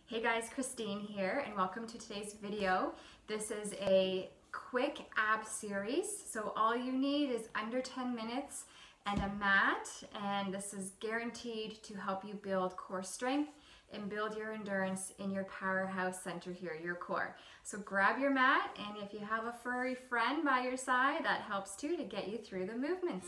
Hey guys, Christine here and welcome to today's video. This is a quick ab series, so all you need is under 10 minutes and a mat, and this is guaranteed to help you build core strength and build your endurance in your powerhouse center here, your core. So grab your mat, and if you have a furry friend by your side, that helps too to get you through the movements.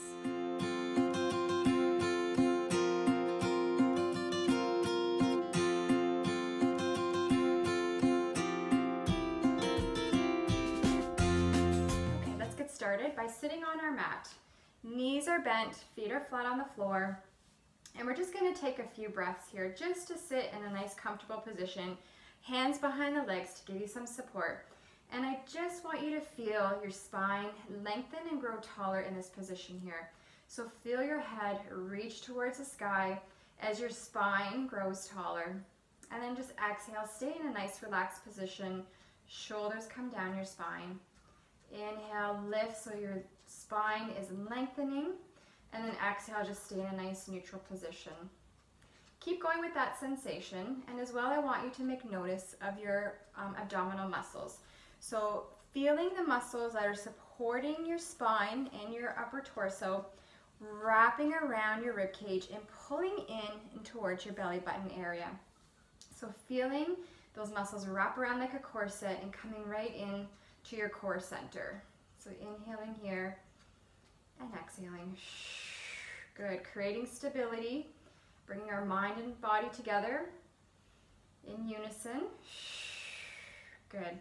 Started by sitting on our mat. Knees are bent, feet are flat on the floor, and we're just going to take a few breaths here just to sit in a nice comfortable position, hands behind the legs to give you some support. And I just want you to feel your spine lengthen and grow taller in this position here. So feel your head reach towards the sky as your spine grows taller. And then just exhale, stay in a nice relaxed position, shoulders come down your spine. Inhale, lift so your spine is lengthening, and then exhale, just stay in a nice neutral position. Keep going with that sensation, and as well I want you to make notice of your abdominal muscles. So feeling the muscles that are supporting your spine and your upper torso, wrapping around your rib cage and pulling in towards your belly button area. So feeling those muscles wrap around like a corset and coming right in to your core center. So inhaling here and exhaling. Good. Creating stability, bringing our mind and body together in unison. Good.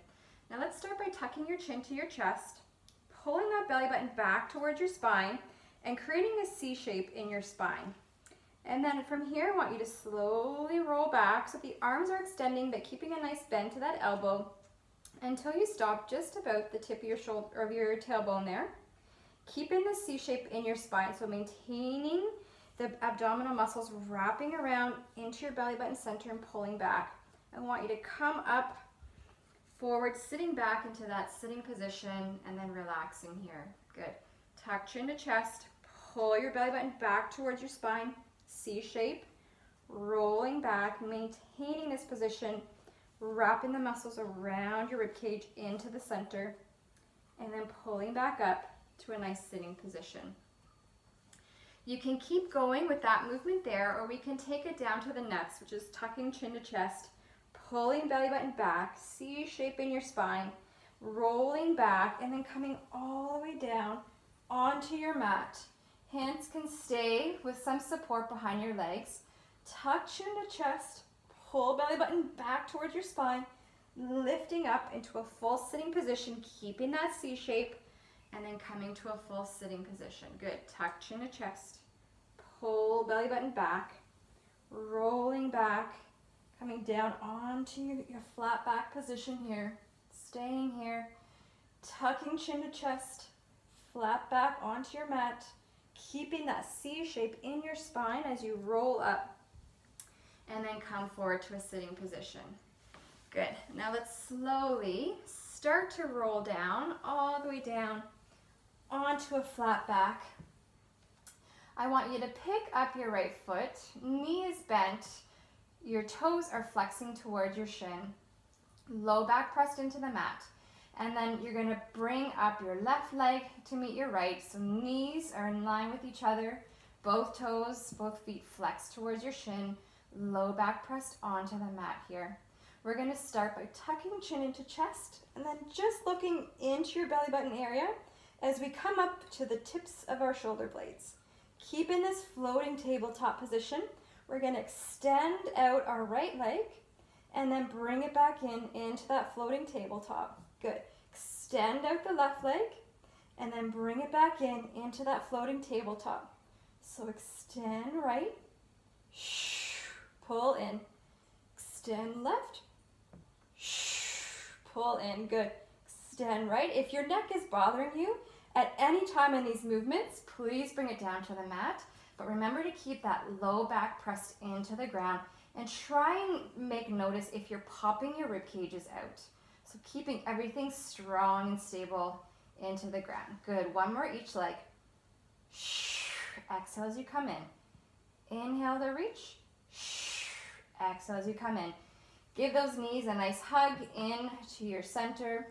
Now let's start by tucking your chin to your chest, pulling that belly button back towards your spine and creating a C shape in your spine. And then from here, I want you to slowly roll back so the arms are extending but keeping a nice bend to that elbow, until you stop just about the tip of your shoulder or your tailbone there. Keeping the C shape in your spine, so maintaining the abdominal muscles wrapping around into your belly button center and pulling back. I want you to come up forward, sitting back into that sitting position and then relaxing here. Good. Tuck chin to chest, pull your belly button back towards your spine, C shape, rolling back, maintaining this position, wrapping the muscles around your rib cage into the center, and then pulling back up to a nice sitting position. You can keep going with that movement there, or we can take it down to the next, which is tucking chin to chest, pulling belly button back, C shape in your spine, rolling back, and then coming all the way down onto your mat. Hands can stay with some support behind your legs. Tuck chin to chest, pull belly button back towards your spine, lifting up into a full sitting position, keeping that C shape, and then coming to a full sitting position. Good. Tuck chin to chest, pull belly button back, rolling back, coming down onto your flat back position here, staying here, tucking chin to chest, flat back onto your mat, keeping that C shape in your spine as you roll up, and then come forward to a sitting position. Good. Now let's slowly start to roll down, all the way down onto a flat back. I want you to pick up your right foot, knee is bent, your toes are flexing towards your shin, low back pressed into the mat. And then you're going to bring up your left leg to meet your right, so knees are in line with each other, both toes, both feet flex towards your shin, low back pressed onto the mat here. We're going to start by tucking chin into chest and then just looking into your belly button area as we come up to the tips of our shoulder blades. Keeping this floating tabletop position, we're going to extend out our right leg and then bring it back into that floating tabletop. Good. Extend out the left leg and then bring it back into that floating tabletop. So extend right, pull in, extend left, pull in. Good. Extend right. If your neck is bothering you at any time in these movements, please bring it down to the mat. But remember to keep that low back pressed into the ground and try and make notice if you're popping your rib cages out. So keeping everything strong and stable into the ground. Good. One more each leg. Exhale as you come in. Inhale to reach. Exhale as you come in. Give those knees a nice hug in to your center.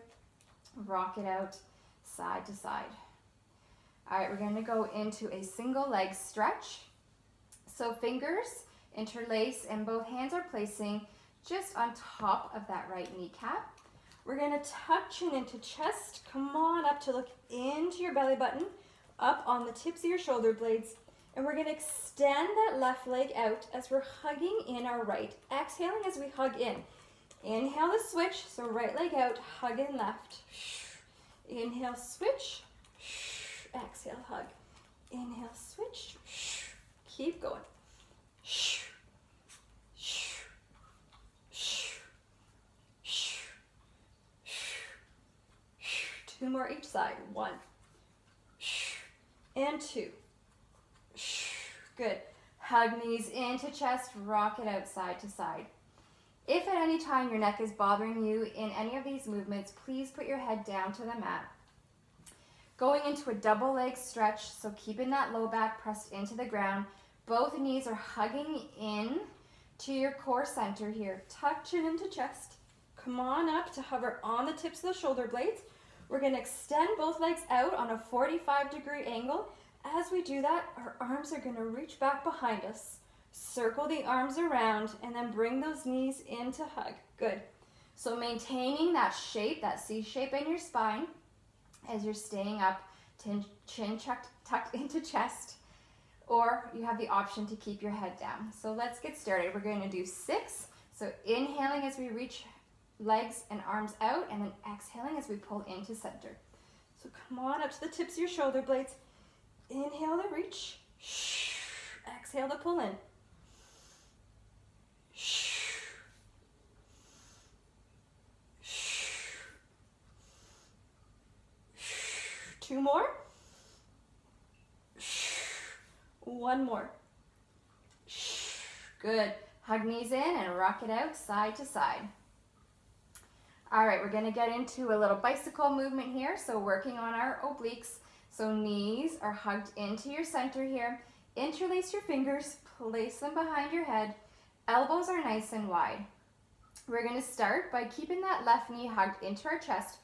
Rock it out side to side. All right, we're going to go into a single leg stretch. So fingers interlace and both hands are placing just on top of that right kneecap. We're going to tuck chin into chest. Come on up to look into your belly button, up on the tips of your shoulder blades. And we're going to extend that left leg out as we're hugging in our right. Exhaling as we hug in. Inhale the switch, so right leg out, hug in left. Inhale, switch. Exhale, hug. Inhale, switch. Keep going. Two more each side. 1 and 2. Good. Hug knees into chest, rock it out side to side. If at any time your neck is bothering you in any of these movements, please put your head down to the mat. Going into a double leg stretch, so keeping that low back pressed into the ground. Both knees are hugging in to your core center here. Tuck chin into chest. Come on up to hover on the tips of the shoulder blades. We're going to extend both legs out on a 45-degree angle. As we do that, our arms are going to reach back behind us. Circle the arms around and then bring those knees into hug. Good. So maintaining that shape, that C shape in your spine as you're staying up, chin tucked into chest, or you have the option to keep your head down. So let's get started. We're going to do 6. So inhaling as we reach legs and arms out, and then exhaling as we pull into center. So come on up to the tips of your shoulder blades. Inhale to reach. Exhale to pull in. 2 more. 1 more. Good. Hug knees in and rock it out side to side. All right, we're going to get into a little bicycle movement here. So working on our obliques. So knees are hugged into your center here. Interlace your fingers, place them behind your head. Elbows are nice and wide. We're going to start by keeping that left knee hugged into our chest.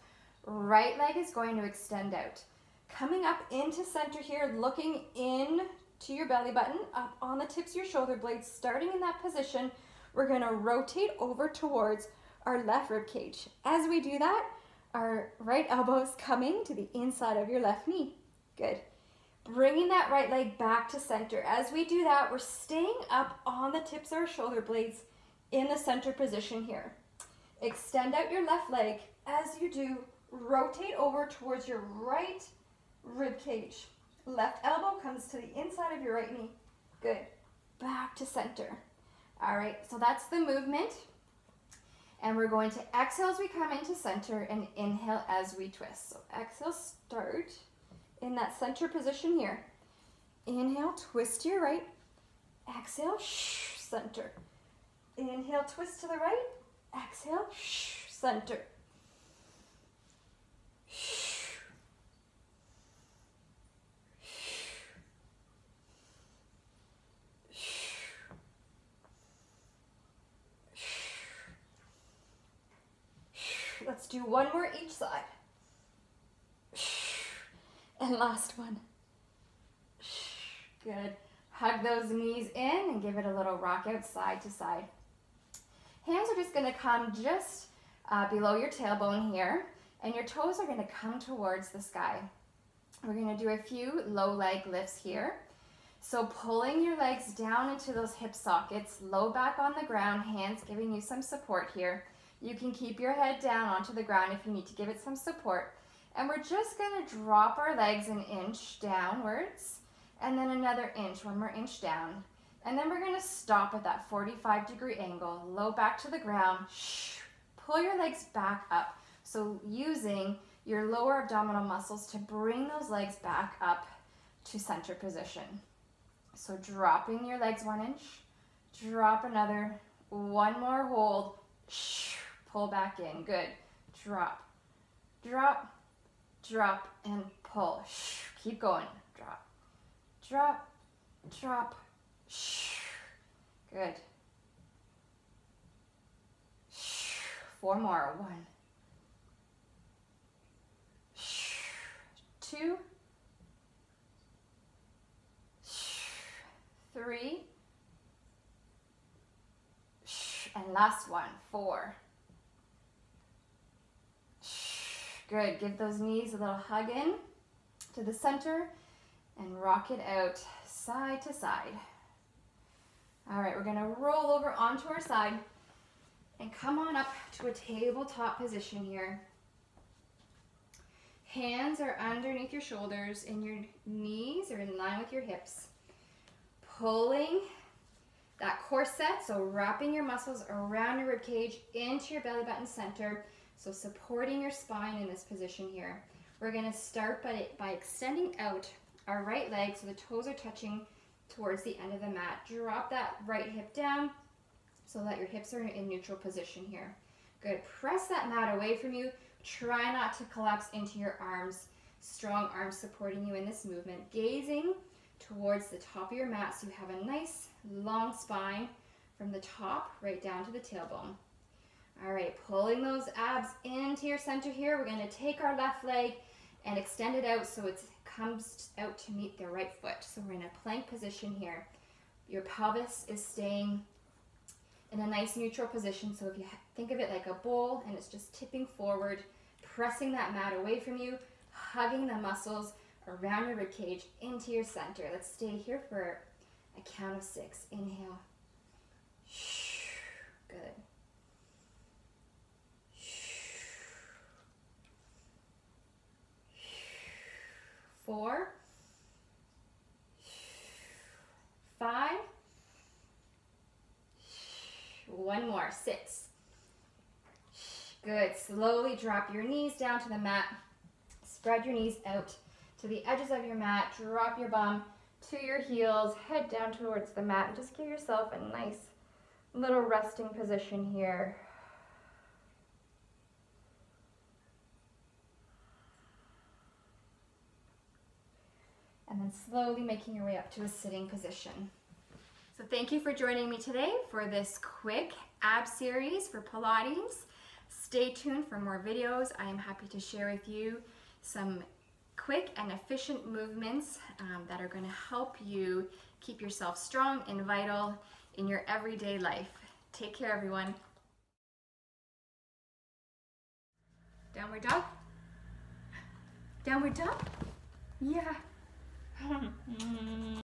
Right leg is going to extend out. Coming up into center here, looking in to your belly button, up on the tips of your shoulder blades. Starting in that position, we're going to rotate over towards our left rib cage. As we do that, our right elbow is coming to the inside of your left knee. Good. Bringing that right leg back to center. As we do that, we're staying up on the tips of our shoulder blades in the center position here. Extend out your left leg. As you do, rotate over towards your right rib cage. Left elbow comes to the inside of your right knee. Good. Back to center. All right, so that's the movement. And we're going to exhale as we come into center and inhale as we twist. So exhale, start in that center position here. Inhale, twist to your right. Exhale, center. Inhale, twist to the right. Exhale, center. Let's do 1 more each side. And last one. Good. Hug those knees in and give it a little rock out side to side. Hands are just going to come just below your tailbone here, and your toes are going to come towards the sky. We're going to do a few low leg lifts here. So pulling your legs down into those hip sockets, low back on the ground, hands giving you some support here. You can keep your head down onto the ground if you need to give it some support. And we're just going to drop our legs an inch downwards, and then another inch, 1 more inch down. And then we're going to stop at that 45-degree angle, low back to the ground. Pull your legs back up. So using your lower abdominal muscles to bring those legs back up to center position. So dropping your legs 1 inch, drop another, 1 more hold, pull back in, good. Drop, drop, drop, and pull. Keep going, drop, drop, drop, good. 4 more. 1, 2, 3, and last one, 4. Good, give those knees a little hug in to the center and rock it out side to side. All right, we're gonna roll over onto our side and come on up to a tabletop position here. Hands are underneath your shoulders and your knees are in line with your hips. Pulling that corset, so wrapping your muscles around your rib cage into your belly button center, so supporting your spine in this position here. We're gonna start by extending out our right leg so the toes are touching towards the end of the mat. Drop that right hip down so that your hips are in neutral position here. Good, press that mat away from you. Try not to collapse into your arms. Strong arms supporting you in this movement. Gazing towards the top of your mat so you have a nice long spine from the top right down to the tailbone. All right, pulling those abs into your center here. We're gonna take our left leg and extend it out so it comes out to meet the right foot. So we're in a plank position here. Your pelvis is staying in a nice neutral position. So if you think of it like a bowl and it's just tipping forward, pressing that mat away from you, hugging the muscles around your ribcage into your center. Let's stay here for a count of 6. Inhale. Good. 4, 5, 1 more, 6. Good, slowly drop your knees down to the mat. Spread your knees out to the edges of your mat. Drop your bum to your heels, head down towards the mat, and just give yourself a nice little resting position here. And then slowly making your way up to a sitting position. So thank you for joining me today for this quick ab series for Pilates. Stay tuned for more videos. I am happy to share with you some quick and efficient movements that are going to help you keep yourself strong and vital in your everyday life. Take care, everyone. Downward dog. Downward dog. Yeah.